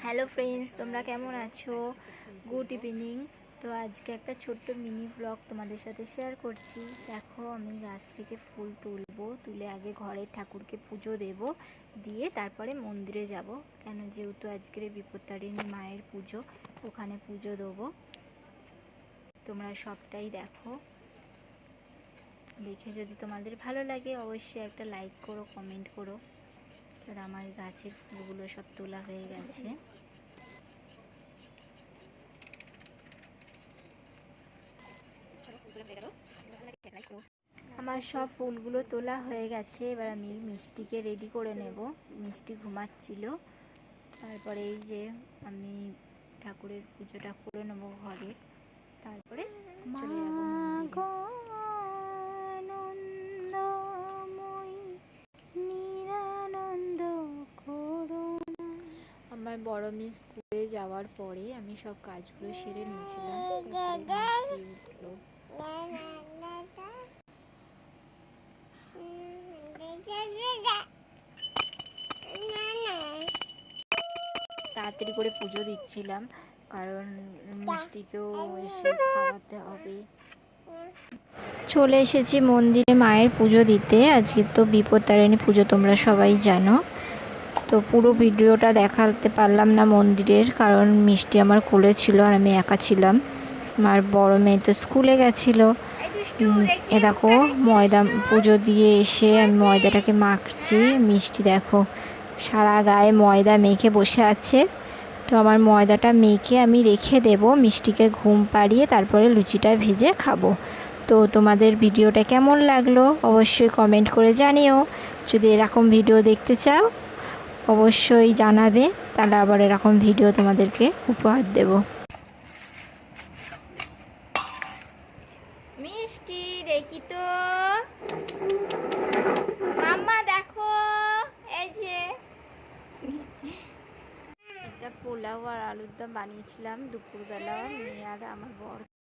Hello friends, তোমরা কেমন আছো? Good evening. তো আজকে একটা ছোট্ট মিনি ব্লগ তোমাদের সাথে শেয়ার করছি। দেখো, আমি গাছ থেকে ফুল তুলে আগে ঘরের ঠাকুরকে পুজো দেব, দিয়ে তারপরে মন্দিরে যাব। কেন, যেহেতু আজকের বিপত্তারিণী মায়ের পুজো, ওখানে পুজো দেবো। তোমরা সবটাই দেখো, দেখে যদি তোমাদের ভালো লাগে অবশ্যই একটা লাইক করো, কমেন্ট করো। আর আমার গাছের ফুলগুলো সব তোলা হয়ে গেছে। আমার সব ফুলগুলো তোলা হয়ে গেছে। এবার আমি মিষ্টিকে রেডি করে নেব। মিষ্টি ঘুমাচ্ছিল। তারপরে এই যে আমি ঠাকুরের পুজোটা করে নেব ঘরে, তারপরে চলে যাব মন্দিরে। আমার বড় মেয়ে স্কুলে যাওয়ার পরে আমি সব কাজগুলো সেরে নিয়েছিলাম। তারপরে মিষ্টি উঠলো। তাড়াতাড়ি করে পুজো দিচ্ছিলাম, কারণ মিষ্টিকেও এসে খাওয়াতে হবে। চলে এসেছি মন্দিরে মায়ের পুজো দিতে। আজকে তো বিপত্তারিণী পুজো, তোমরা সবাই জানো। তো পুরো ভিডিওটা দেখাতে পারলাম না মন্দিরের, কারণ মিষ্টি আমার কোলে ছিল আর আমি একা ছিলাম। আমার বড় মেয়ে তো স্কুলে গেছিলো। এ দেখো, ময়দা পুজো দিয়ে এসে আমি ময়দাটাকে মাখছি। মিষ্টি দেখো সারা গায়ে ময়দা মেখে বসে আছে। তো আমার ময়দাটা মেখে আমি রেখে দেব, মিষ্টিকে ঘুম পাড়িয়ে তারপরে লুচিটা ভেজে খাবো। তো তোমাদের ভিডিওটা কেমন লাগলো অবশ্যই কমেন্ট করে জানিও। যদি এরকম ভিডিও দেখতে চাও অবশ্যই জানাবে, তাহলে আবার এরকম ভিডিও তোমাদেরকে উপহার দেব। মিষ্টি দেখি তো, মাম্মা দেখো, এই যে এটা পোলাও আর আলুর দম বানিয়েছিলাম দুপুরবেলা। মেয়ে আর আমার বর